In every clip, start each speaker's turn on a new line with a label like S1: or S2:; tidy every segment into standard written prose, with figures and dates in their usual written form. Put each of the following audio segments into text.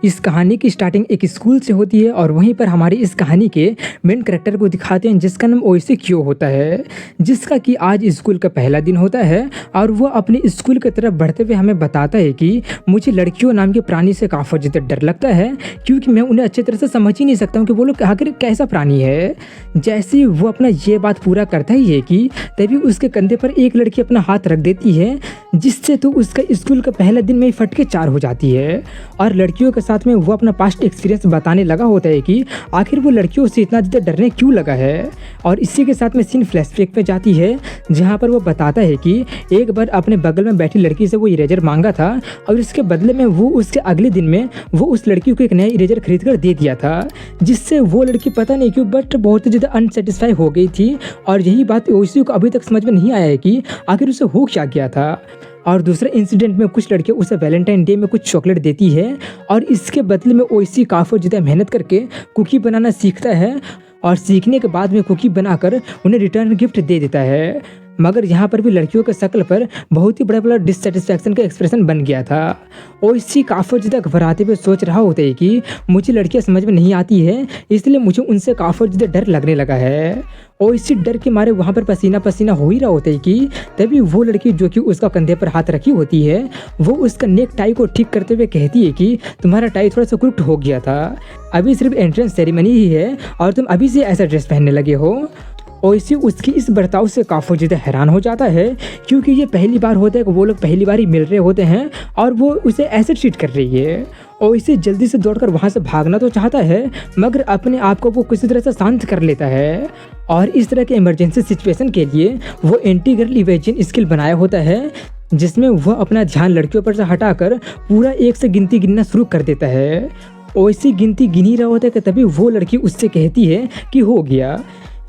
S1: इस कहानी की स्टार्टिंग एक स्कूल से होती है और वहीं पर हमारी इस कहानी के मेन कैरेक्टर को दिखाते हैं जिसका नाम ओइसी क्यो होता है, जिसका कि आज स्कूल का पहला दिन होता है और वो अपने स्कूल की तरफ बढ़ते हुए हमें बताता है कि मुझे लड़कियों नाम के प्राणी से काफ़ी ज़्यादा डर लगता है क्योंकि मैं उन्हें अच्छी तरह से समझ ही नहीं सकता हूँ कि वो लोग आखिर कैसा प्राणी है। जैसे ही वो अपना ये बात पूरा करता ही है कि तभी उसके कंधे पर एक लड़की अपना हाथ रख देती है, जिससे तो उसका स्कूल का पहला दिन में ही फटके चार हो जाती है। और लड़कियों के साथ में वो अपना पास्ट एक्सपीरियंस बताने लगा होता है कि आखिर वो लड़कियों से इतना ज़्यादा डरने क्यों लगा है। और इसी के साथ में सीन फ्लैशबैक पे जाती है जहाँ पर वो बताता है कि एक बार अपने बगल में बैठी लड़की से वो इरेजर मांगा था और इसके बदले में वो उसके अगले दिन में वो उस लड़की को एक नया इरेजर खरीद कर दे दिया था, जिससे वो लड़की पता नहीं क्यों बट बहुत ज़्यादा अनसेटिस्फाई हो गई थी। और यही बात ओइसी को अभी तक समझ में नहीं आया है कि आखिर उसे हो क्या गया था। और दूसरे इंसिडेंट में कुछ लड़कियां उसे वैलेंटाइन डे में कुछ चॉकलेट देती है और इसके बदले में ओइसी काफ़ी ज़्यादा मेहनत करके कुकी बनाना सीखता है और सीखने के बाद में कुकी बनाकर उन्हें रिटर्न गिफ्ट दे देता है। मगर यहाँ पर भी लड़कियों के शक्ल पर बहुत ही बड़ा डिससेटिस्फैक्शन का एक्सप्रेशन बन गया था। ओइसी काफ़ी ज़्यादा घबराते हुए सोच रहा होता है कि मुझे लड़कियाँ समझ में नहीं आती है, इसलिए मुझे उनसे काफ़ी ज़्यादा डर लगने लगा है। ओइसी डर के मारे वहाँ पर पसीना पसीना हो ही रहा होता है कि तभी वो लड़की जो कि उसका कंधे पर हाथ रखी होती है वो उसका नेक टाई को ठीक करते हुए कहती है कि तुम्हारा टाई थोड़ा सा क्रुक्ड हो गया था, अभी सिर्फ एंट्रेंस सेरेमनी ही है और तुम अभी से ऐसा ड्रेस पहनने लगे हो। ओइसी उसकी इस बर्ताव से काफ़ी ज़्यादा हैरान हो जाता है क्योंकि ये पहली बार होता है कि वो लोग पहली बार ही मिल रहे होते हैं और वो उसे ऐसे ट्रीट कर रही है। ओइसी जल्दी से दौड़कर वहाँ से भागना तो चाहता है मगर अपने आप को वो किसी तरह से शांत कर लेता है और इस तरह के इमरजेंसी सिचुएशन के लिए वो एंटी गर्ल इवेजन स्किल बनाया होता है, जिसमें वह अपना ध्यान लड़कियों पर से हटाकर पूरा 1 से गिनती गिनना शुरू कर देता है। ओइसी गिनती गिन ही रहा होता है कि तभी वो लड़की उससे कहती है कि हो गया।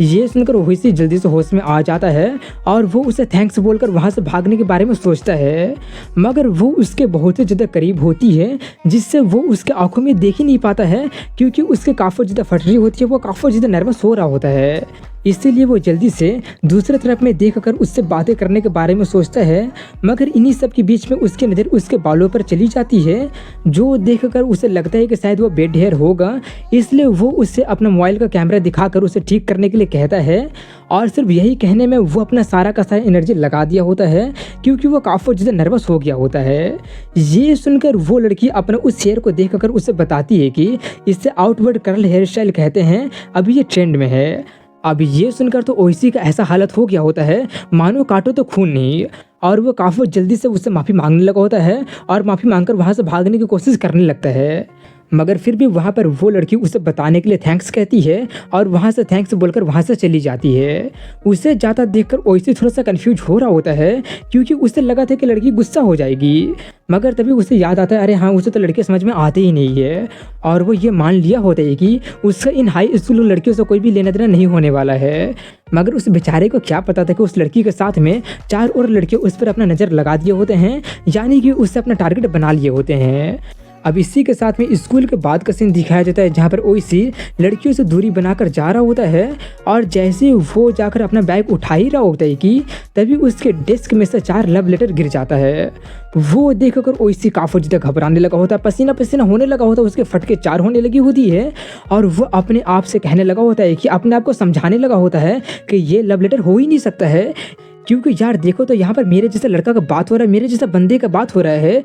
S1: ये सुनकर ओइसी जल्दी से होश में आ जाता है और वो उसे थैंक्स बोलकर वहाँ से भागने के बारे में सोचता है, मगर वो उसके बहुत ही ज़्यादा करीब होती है जिससे वो उसके आंखों में देख ही नहीं पाता है क्योंकि उसके काफ़ी ज़्यादा फट रही होती है, वो काफ़ी ज़्यादा नर्वस हो रहा होता है। इसीलिए वो जल्दी से दूसरे तरफ में देखकर उससे बातें करने के बारे में सोचता है, मगर इन्हीं सब के बीच में उसकी नज़र उसके बालों पर चली जाती है जो देखकर उसे लगता है कि शायद वो बेड हेयर होगा, इसलिए वो उससे अपना मोबाइल का कैमरा दिखाकर उसे ठीक करने के लिए कहता है। और सिर्फ यही कहने में वो अपना सारा का सारा एनर्जी लगा दिया होता है क्योंकि वो काफ़ी ज़्यादा नर्वस हो गया होता है। ये सुनकर वो लड़की अपने उस हेयर को देखकर उसे बताती है कि इसे आउटवर्ड कर्ल हेयर स्टाइल कहते हैं, अभी ये ट्रेंड में है। अब ये सुनकर तो ओइसी का ऐसा हालत हो गया होता है मानो काटो तो खून नहीं, और वो काफ़ी जल्दी से उससे माफ़ी मांगने लगा होता है और माफ़ी मांगकर वहाँ से भागने की कोशिश करने लगता है। मगर फिर भी वहाँ पर वो लड़की उसे बताने के लिए थैंक्स कहती है और वहाँ से थैंक्स बोलकर वहाँ से चली जाती है। उसे जाता देखकर ओइसी थोड़ा सा कंफ्यूज हो रहा होता है क्योंकि उसे लगा था कि लड़की गुस्सा हो जाएगी, मगर तभी उसे याद आता है अरे हाँ उसे तो लड़के समझ में आते ही नहीं है। और वो ये मान लिया होता है कि उसका इन हाई स्कूल लड़कियों से कोई भी लेना देना नहीं होने वाला है। मगर उस बेचारे को क्या पता था कि उस लड़की के साथ में 4 और लड़के उस पर अपना नज़र लगा दिए होते हैं, यानी कि उससे अपना टारगेट बना लिए होते हैं। अब इसी के साथ में स्कूल के बाद का सीन दिखाया जाता है जहाँ पर ओइसी लड़कियों से दूरी बनाकर जा रहा होता है और जैसे वो जाकर अपना बैग उठा ही रहा होता है कि तभी उसके डेस्क में से 4 लव लेटर गिर जाता है। वो देखकर ओइसी काफ़ी ज़्यादा घबराने लगा होता है, पसीना पसीना होने लगा होता है, उसके फटके 4 होने लगी होती है और वो अपने आप से कहने लगा होता है कि अपने आप को समझाने लगा होता है कि ये लव लेटर हो ही नहीं सकता है क्योंकि यार देखो तो यहाँ पर मेरे जैसे लड़का का बात हो रहा है, मेरे जैसा बंदे का बात हो रहा है,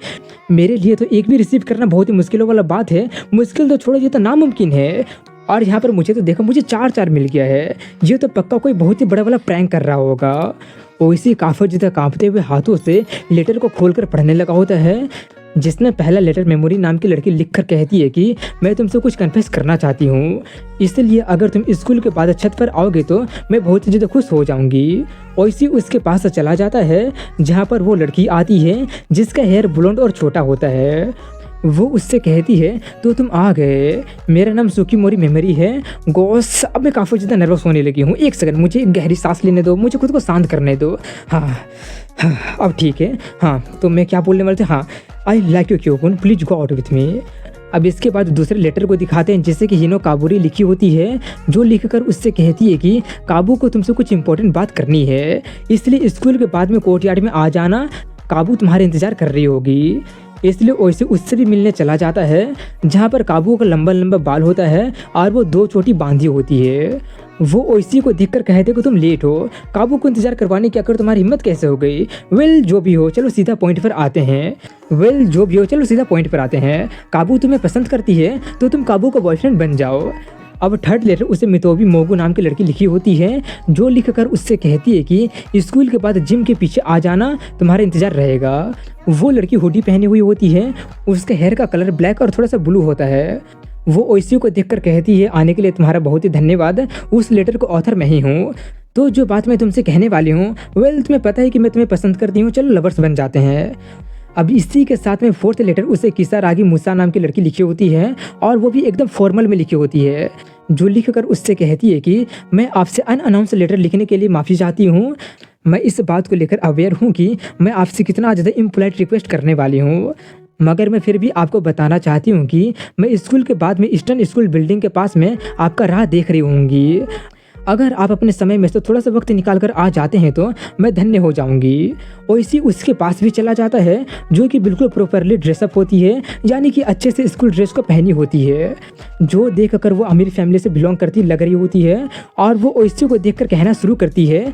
S1: मेरे लिए तो एक भी रिसीव करना बहुत ही मुश्किलों वाला बात है, मुश्किल तो छोड़ो ये तो नामुमकिन है। और यहाँ पर मुझे तो देखो मुझे 4 मिल गया है, ये तो पक्का कोई बहुत ही बड़ा वाला प्रैंक कर रहा होगा। ओइसी काफ़ी ज़्यादा कांपते हुए हाथों से लेटर को खोलकर पढ़ने लगा होता है, जिसमें पहला लेटर मेमोरी नाम की लड़की लिखकर कहती है कि मैं तुमसे कुछ कन्फेस करना चाहती हूँ, इसलिए अगर तुम स्कूल के बाद छत पर आओगे तो मैं बहुत ही ज़्यादा खुश हो जाऊँगी। ओइसी उसके पास से चला जाता है जहाँ पर वो लड़की आती है जिसका हेयर ब्लोंड और छोटा होता है। वो उससे कहती है तो तुम आ गए, मेरा नाम सुकीमोरी मेमोरी है। गॉस अब मैं काफ़ी ज़्यादा नर्वस होने लगी हूँ, 1 सेकंड मुझे एक गहरी सांस लेने दो, मुझे खुद को शांत करने दो। हाँ अब ठीक है। हाँ तो मैं क्या बोलने वाले थे, हाँ आई लाइक यू क्योकुन, please go out with me. अब इसके बाद दूसरे लेटर को दिखाते हैं जिससे कि हिनो काबूरी लिखी होती है, जो लिखकर उससे कहती है कि काबू को तुमसे कुछ इंपॉर्टेंट बात करनी है, इसलिए स्कूल के बाद में कोर्टयार्ड में आ जाना, काबू तुम्हारे इंतजार कर रही होगी। इसलिए ओइसी उससे भी मिलने चला जाता है, जहाँ पर काबू का लंबा लंबा बाल होता है और वो 2 चोटी बांधी होती है। वो ओइसी को देखकर कहते कि तुम लेट हो, काबू को इंतजार करवाने की आखिर तुम्हारी हिम्मत कैसे हो गई। जो भी हो, चलो सीधा पॉइंट पर आते हैं। काबू तुम्हें पसंद करती है तो तुम काबू का बॉयफ्रेंड बन जाओ। अब थर्ड लेटर उसे मितोबी मोगू नाम की लड़की लिखी होती है, जो लिखकर उससे कहती है कि स्कूल के बाद जिम के पीछे आ जाना, तुम्हारा इंतजार रहेगा। वो लड़की हुडी पहनी हुई होती है, उसके हेयर का कलर ब्लैक और थोड़ा सा ब्लू होता है। वो ओइसी को देखकर कहती है आने के लिए तुम्हारा बहुत ही धन्यवाद, उस लेटर को ऑथर मैं ही हूँ। तो जो बात मैं तुमसे कहने वाली हूँ, तुम्हें पता है कि मैं तुम्हें पसंद करती हूँ, चलो लवर्स बन जाते हैं। अब इसी के साथ में फोर्थ लेटर उसे किसारागी मूसा नाम की लड़की लिखी होती है, और वो भी एकदम फॉर्मल में लिखी होती है, जो लिखकर उससे कहती है कि मैं आपसे अनअनाउंस लेटर लिखने के लिए माफ़ी चाहती हूँ। मैं इस बात को लेकर अवेयर हूँ कि मैं आपसे कितना ज़्यादा इम्पोलाइट रिक्वेस्ट करने वाली हूँ, मगर मैं फिर भी आपको बताना चाहती हूँ कि मैं स्कूल के बाद में ईस्टर्न स्कूल बिल्डिंग के पास में आपका राह देख रही होंगी। अगर आप अपने समय में से थोड़ा सा वक्त निकाल कर आ जाते हैं तो मैं धन्य हो जाऊंगी। ओइसी उसके पास भी चला जाता है, जो कि बिल्कुल प्रॉपरली ड्रेसअप होती है, यानी कि अच्छे से स्कूल ड्रेस को पहनी होती है, जो देखकर वो अमीर फैमिली से बिलोंग करती लग रही होती है। और वो ओइसी को देखकर कहना शुरू करती है,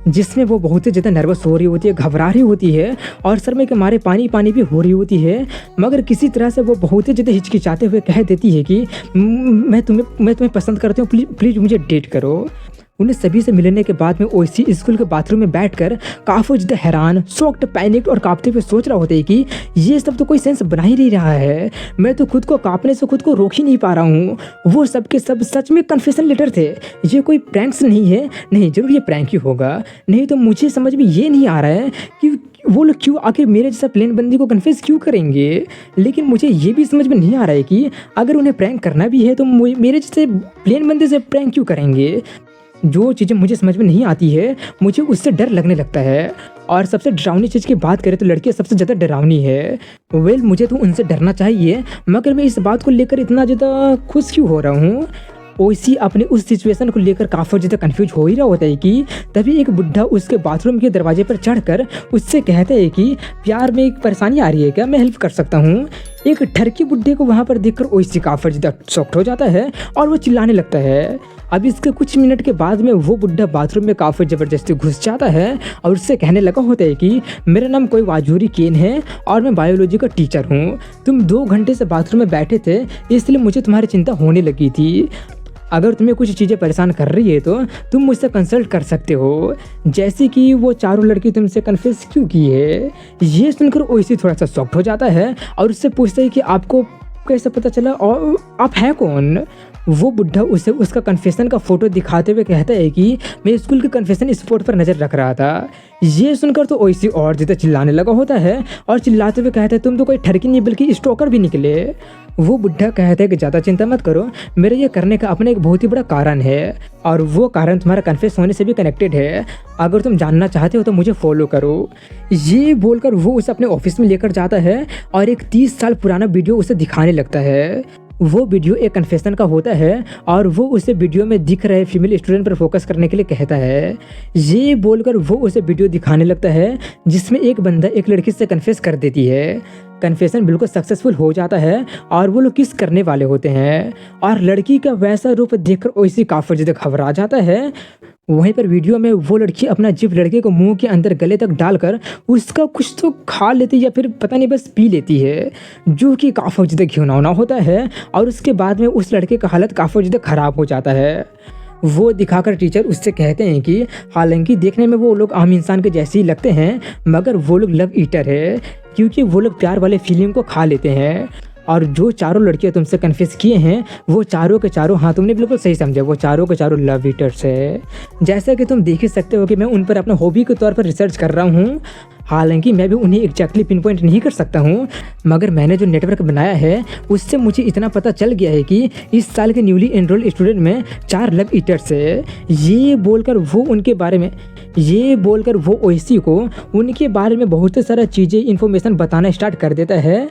S1: जिसमें वो बहुत ही ज़्यादा नर्वस हो रही होती है, घबरा रही होती है और सर में के मारे पानी पानी भी हो रही होती है, मगर किसी तरह से वो बहुत ही ज़्यादा हिचकिचाते हुए कह देती है कि मैं तुम्हें पसंद करती हूँ, प्लीज़ मुझे डेट करो। उन्हें सभी से मिलने के बाद में ओइसी स्कूल के बाथरूम में बैठकर काफ़ी ज़्यादा हैरान, शॉक्ड, पैनिक्ड और कांपते हुए सोच रहा होता है कि ये सब तो कोई सेंस बना ही नहीं रहा है, मैं तो खुद को कांपने से खुद को रोक ही नहीं पा रहा हूँ। वो सब के सब सच में कन्फेशन लेटर थे, ये कोई प्रैंक्स नहीं है, नहीं जरूर ये प्रैंक ही होगा, नहीं तो मुझे समझ में ये नहीं आ रहा है कि वो लोग क्यों आके मेरे जैसा प्लेन बंदी को कन्फेस क्यों करेंगे। लेकिन मुझे ये भी समझ में नहीं आ रहा है कि अगर उन्हें प्रैंक करना भी है तो मेरे जैसे प्लेन बंदे से प्रैंक क्यों करेंगे। जो चीज़ें मुझे समझ में नहीं आती है, मुझे उससे डर लगने लगता है। और सबसे डरावनी चीज़ की बात करें तो लड़कियाँ सबसे ज़्यादा डरावनी है। मुझे तो उनसे डरना चाहिए, मगर मैं इस बात को लेकर इतना ज़्यादा खुश क्यों हो रहा हूँ। ओइसी अपने उस सिचुएशन को लेकर काफ़ी ज़्यादा कंफ्यूज हो ही रहा होता है कि तभी एक बुढ़ा उसके बाथरूम के दरवाजे पर चढ़कर उससे कहता है कि प्यार में एक परेशानी आ रही है क्या, मैं हेल्प कर सकता हूँ। एक ठरकी बुढ़े को वहाँ पर देखकर ओइसी काफ़ी ज़्यादा शॉक्ड हो जाता है और वो चिल्लाने लगता है। अब इसके कुछ मिनट के बाद में वो बुढ़ा बाथरूम में काफ़ी ज़बरदस्ती घुस जाता है और उससे कहने लगा होता है कि मेरा नाम कोई वाजूरी केन है और मैं बायोलॉजी का टीचर हूँ। तुम 2 घंटे से बाथरूम में बैठे थे, इसलिए मुझे तुम्हारी चिंता होने लगी थी। अगर तुम्हें कुछ चीज़ें परेशान कर रही है तो तुम मुझसे कंसल्ट कर सकते हो, जैसे कि वो चारों लड़की तुमसे कन्फेस क्यों की है। ये सुनकर ओइसी थोड़ा सा शॉक्ड हो जाता है और उससे पूछता है कि आपको कैसे पता चला और आप हैं कौन। वो बुढ़ा उसे उसका कन्फेशन का फ़ोटो दिखाते हुए कहता है कि मैं स्कूल के कन्फेशन स्पॉट पर नज़र रख रहा था। ये सुनकर तो ओइसी और ज़्यादा चिल्लाने लगा होता है और चिल्लाते हुए कहता है तुम तो कोई ठरकी नहीं बल्कि स्टॉकर भी निकले। वो बुढ़ा कहता है कि ज़्यादा चिंता मत करो, मेरे ये करने का अपना एक बहुत ही बड़ा कारण है और वो कारण तुम्हारा कन्फेस होने से भी कनेक्टेड है। अगर तुम जानना चाहते हो तो मुझे फॉलो करो। ये बोलकर वो उसे अपने ऑफिस में लेकर जाता है और एक 30 साल पुराना वीडियो उसे दिखाने लगता है। वो वीडियो एक कन्फेशन का होता है और वो उसे वीडियो में दिख रहे फीमेल स्टूडेंट पर फोकस करने के लिए कहता है। ये बोलकर वो उसे वीडियो दिखाने लगता है जिसमें एक बंदा एक लड़की से कन्फेस कर देती है। कन्फेशन बिल्कुल सक्सेसफुल हो जाता है और वो लोग किस करने वाले होते हैं और लड़की का वैसा रूप देखकर ओइसी काफ़ी ज़्यादा घबरा जाता है। वहीं पर वीडियो में वो लड़की अपना जीभ लड़के को मुंह के अंदर गले तक डालकर उसका कुछ तो खा लेती या फिर पता नहीं बस पी लेती है, जो कि काफ़ी ज़्यादा घिनौना होता है और उसके बाद में उस लड़के का हालत काफ़ी ज़्यादा ख़राब हो जाता है। वो दिखाकर टीचर उससे कहते हैं कि हालांकि देखने में वो लोग आम इंसान के जैसे ही लगते हैं, मगर वो लोग लव ईटर है, क्योंकि वो लोग प्यार वाले फीलिंग को खा लेते हैं। और जो चारों लड़कियां तुमसे कन्फेस किए हैं वो चारों के चारों, हाँ तुमने बिल्कुल सही समझा, वो चारों के चारों लव ईटर्स है। जैसा कि तुम देख ही सकते हो कि मैं उन पर अपना हॉबी के तौर पर रिसर्च कर रहा हूँ। हालांकि मैं भी उन्हें एग्जैक्टली पिन पॉइंट नहीं कर सकता हूँ, मगर मैंने जो नेटवर्क बनाया है उससे मुझे इतना पता चल गया है कि इस साल के न्यूली एनरोल्ड स्टूडेंट में 4 लव ईटर्स है। ये बोलकर वो ओइसी को उनके बारे में बहुत सारा चीज़ें इन्फॉर्मेशन बताना स्टार्ट कर देता है,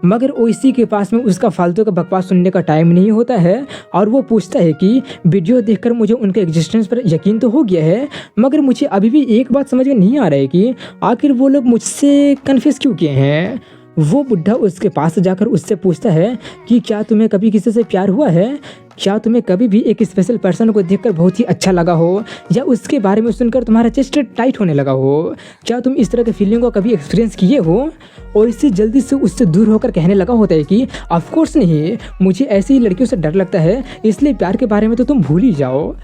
S1: मगर ओइसी के पास में उसका फालतू का बकवास सुनने का टाइम नहीं होता है और वो पूछता है कि वीडियो देखकर मुझे उनके एग्जिस्टेंस पर यकीन तो हो गया है, मगर मुझे अभी भी एक बात समझ में नहीं आ रहा है कि आखिर वो लोग मुझसे कन्फेस क्यों किए हैं। वो बुढ़ा उसके पास जाकर उससे पूछता है कि क्या तुम्हें कभी किसी से प्यार हुआ है? क्या तुम्हें कभी भी एक स्पेशल पर्सन को देखकर बहुत ही अच्छा लगा हो, या उसके बारे में सुनकर तुम्हारा चेस्ट टाइट होने लगा हो? क्या तुम इस तरह की फीलिंग को कभी एक्सपीरियंस किए हो? और इससे जल्दी से उससे दूर होकर कहने लगा होता है कि ऑफ कोर्स नहीं, मुझे ऐसी लड़कियों से डर लगता है, इसलिए प्यार के बारे में तो तुम भूल ही जाओ।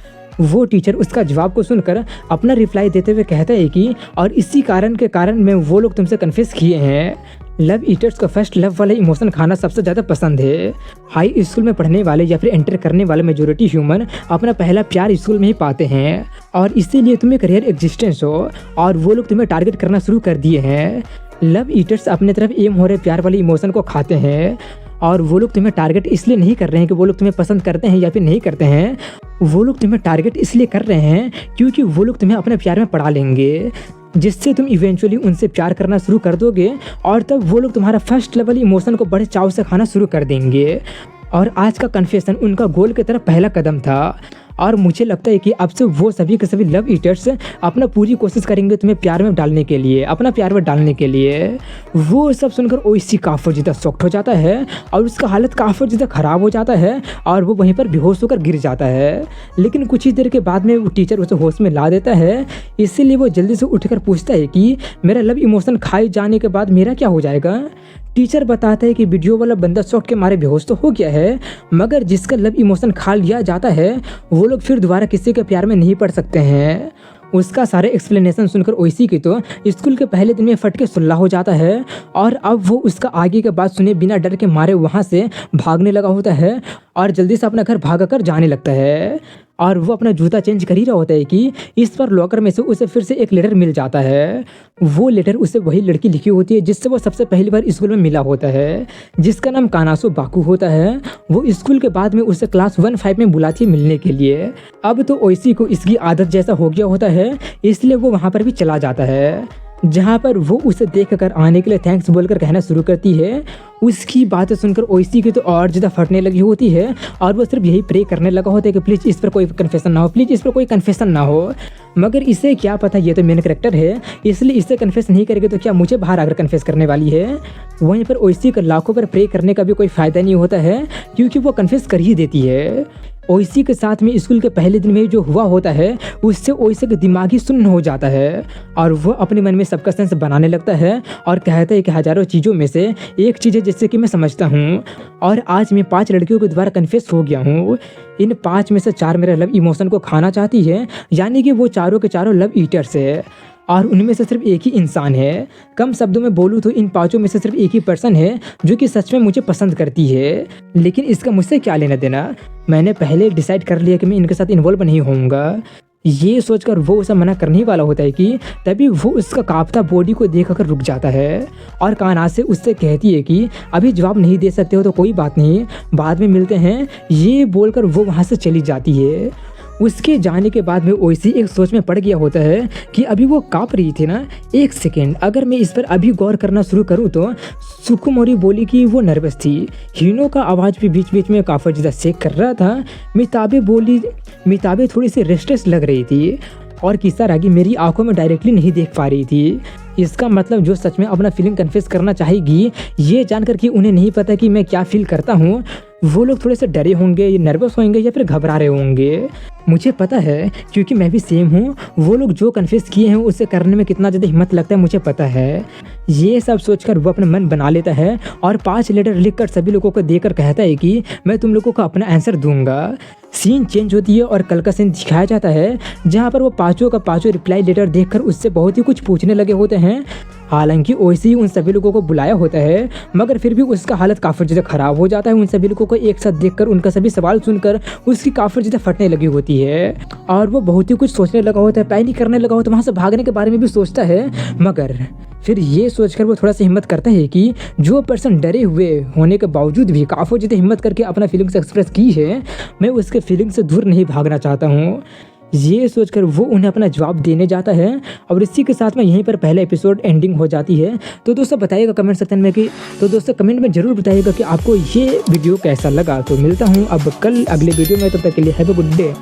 S1: वो टीचर उसका जवाब को सुनकर अपना रिप्लाई देते हुए कहता है कि और इसी कारण के कारण मैं वो लोग तुमसे कन्फेस किए हैं। लव ईटर्स को फर्स्ट लव वाले इमोशन खाना सबसे ज़्यादा पसंद है। हाई स्कूल में पढ़ने वाले या फिर एंटर करने वाले मेजोरिटी ह्यूमन अपना पहला प्यार स्कूल में ही पाते हैं, और इसीलिए तुम एक रेयर एग्जिस्टेंस हो और वो लोग तुम्हें टारगेट करना शुरू कर दिए हैं। लव ईटर्स अपने तरफ एम हो रहे प्यार वाले इमोशन को खाते हैं, और वो लोग तुम्हें टारगेट इसलिए नहीं कर रहे हैं कि वो लोग तुम्हें पसंद करते हैं या फिर नहीं करते हैं। वो लोग तुम्हें टारगेट इसलिए कर रहे हैं क्योंकि वो लोग तुम्हें अपने प्यार में पड़ा लेंगे, जिससे तुम इवेंचुअली उनसे प्यार करना शुरू कर दोगे, और तब वो लोग तुम्हारा फर्स्ट लेवल इमोशन को बड़े चाव से खाना शुरू कर देंगे। और आज का कन्फेशन उनका गोल की तरफ पहला कदम था, और मुझे लगता है कि अब से वो सभी के सभी लव ईटर्स अपना पूरी कोशिश करेंगे तुम्हें प्यार में डालने के लिए, अपना प्यार में डालने के लिए। वो सब सुनकर ओइसी काफ़ी ज़्यादा शॉक्ड हो जाता है और उसका हालत काफ़ी ज़्यादा ख़राब हो जाता है और वो वहीं पर बेहोश होकर गिर जाता है। लेकिन कुछ ही देर के बाद में वो टीचर उसे होश में ला देता है, इसीलिए वो जल्दी से उठकर पूछता है कि मेरा लव इमोशन खाए जाने के बाद मेरा क्या हो जाएगा? टीचर बताता है कि वीडियो वाला बंदा शॉक के मारे बेहोश तो हो गया है, मगर जिसका लव इमोशन खा लिया जाता है वो लोग फिर दोबारा किसी के प्यार में नहीं पड़ सकते हैं। उसका सारे एक्सप्लेनेशन सुनकर ओइसी की तो स्कूल के पहले दिन में फट के सुल्ला हो जाता है, और अब वो उसका आगे के बात सुने बिना डर के मारे वहाँ से भागने लगा होता है और जल्दी से अपना घर भाग कर जाने लगता है। और वो अपना जूता चेंज कर ही रहा होता है कि इस पर लॉकर में से उसे फिर से एक लेटर मिल जाता है। वो लेटर उसे वही लड़की लिखी होती है जिससे वो सबसे पहली बार स्कूल में मिला होता है, जिसका नाम कानासो बाकू होता है। वो स्कूल के बाद में उसे क्लास 1-5 में बुलाती है मिलने के लिए। अब तो ओइसी को इसकी आदत जैसा हो गया होता है, इसलिए वो वहाँ पर भी चला जाता है, जहाँ पर वो उसे देखकर आने के लिए थैंक्स बोलकर कहना शुरू करती है। उसकी बातें सुनकर ओइसी की तो और ज़्यादा फटने लगी होती है, और वो सिर्फ यही प्रे करने लगा होता है कि प्लीज़ इस पर कोई कन्फेशन ना हो, प्लीज़ इस पर कोई कन्फेशन ना हो। मगर इसे क्या पता ये तो मेन कैरेक्टर है, इसलिए इसे कन्फेस नहीं करेगी तो क्या मुझे बाहर आकर कन्फेस करने वाली है। वहीं पर ओइसी को लाखों पर प्रे करने का भी कोई फ़ायदा नहीं होता है, क्योंकि वो कन्फेस कर ही देती है। ओइसी के साथ में स्कूल के पहले दिन में जो हुआ होता है उससे ओइसी का दिमाग ही सुन्न हो जाता है, और वो अपने मन में सबका सेंस बनाने लगता है और कहता है कि हज़ारों चीज़ों में से एक चीज़ है जिससे कि मैं समझता हूँ, और आज मैं 5 लड़कियों के द्वारा कन्फेस हो गया हूँ। इन 5 में से 4 मेरा लव इमोशन को खाना चाहती है, यानी कि वो चारों के चारों लव ईटर्स है, और उनमें से सिर्फ एक ही इंसान है। कम शब्दों में बोलूँ तो इन 5 में से सिर्फ एक ही पर्सन है जो कि सच में मुझे पसंद करती है, लेकिन इसका मुझसे क्या लेना देना। मैंने पहले डिसाइड कर लिया कि मैं इनके साथ इन्वॉल्व नहीं होऊंगा। ये सोचकर वो उसे मना करने ही वाला होता है कि तभी वो उसका कांपता बॉडी को देखकर रुक जाता है, और काना से उससे कहती है कि अभी जवाब नहीं दे सकते हो तो कोई बात नहीं, बाद में मिलते हैं। ये बोलकर वो वहाँ से चली जाती है। उसके जाने के बाद में ओइसी एक सोच में पड़ गया होता है कि अभी वो काँप रही थी ना, एक सेकेंड, अगर मैं इस पर अभी गौर करना शुरू करूँ तो सुकुमोरी बोली कि वो नर्वस थी। हिनो का आवाज़ भी बीच बीच में काफ़ी ज़्यादा शेक कर रहा था। मिताबे बोली मिताबे थोड़ी सी रेस्टलेस लग रही थी, और किसारागी मेरी आंखों में डायरेक्टली नहीं देख पा रही थी। इसका मतलब जो सच में अपना फीलिंग कन्फेस करना चाहेगी, ये जानकर कि उन्हें नहीं पता कि मैं क्या फील करता हूँ, वो लोग थोड़े से डरे होंगे, नर्वस होंगे या फिर घबरा रहे होंगे। मुझे पता है क्योंकि मैं भी सेम हूँ। वो लोग जो कन्फेस किए हैं उसे करने में कितना ज़्यादा हिम्मत लगता है मुझे पता है। ये सब सोचकर वो अपना मन बना लेता है और 5 लेटर लिखकर सभी लोगों को देकर कहता है कि मैं तुम लोगों को अपना आंसर दूंगा। सीन चेंज होती है और कल का सीन दिखाया जाता है, जहाँ पर वो 5 का 5 रिप्लाई लेटर देखकर उससे बहुत ही कुछ पूछने लगे होते हैं। हालांकि ओइसी उन सभी लोगों को बुलाया होता है, मगर फिर भी उसका हालत काफ़ी ज़्यादा ख़राब हो जाता है। उन सभी लोगों को एक साथ देखकर उनका सभी सवाल सुनकर उसकी काफ़ी ज़्यादा फटने लगी होती है, और वो बहुत ही कुछ सोचने लगा होता है, पैनिक करने लगा होता है, वहाँ से भागने के बारे में भी सोचता है। मगर फिर ये सोचकर वो थोड़ा सा हिम्मत करता है कि जो पर्सन डरे हुए होने के बावजूद भी काफ़ी ज़्यादा हिम्मत करके अपना फीलिंग्स एक्सप्रेस की है, मैं उसके फीलिंग से दूर नहीं भागना चाहता हूँ। ये सोचकर वो उन्हें अपना जवाब देने जाता है, और इसी के साथ में यहीं पर पहला एपिसोड एंडिंग हो जाती है। तो दोस्तों बताइएगा कमेंट सेक्शन में कि कमेंट में ज़रूर बताइएगा कि आपको ये वीडियो कैसा लगा। तो मिलता हूँ अब कल अगले वीडियो में, तब तक के लिए हैव अ गुड डे।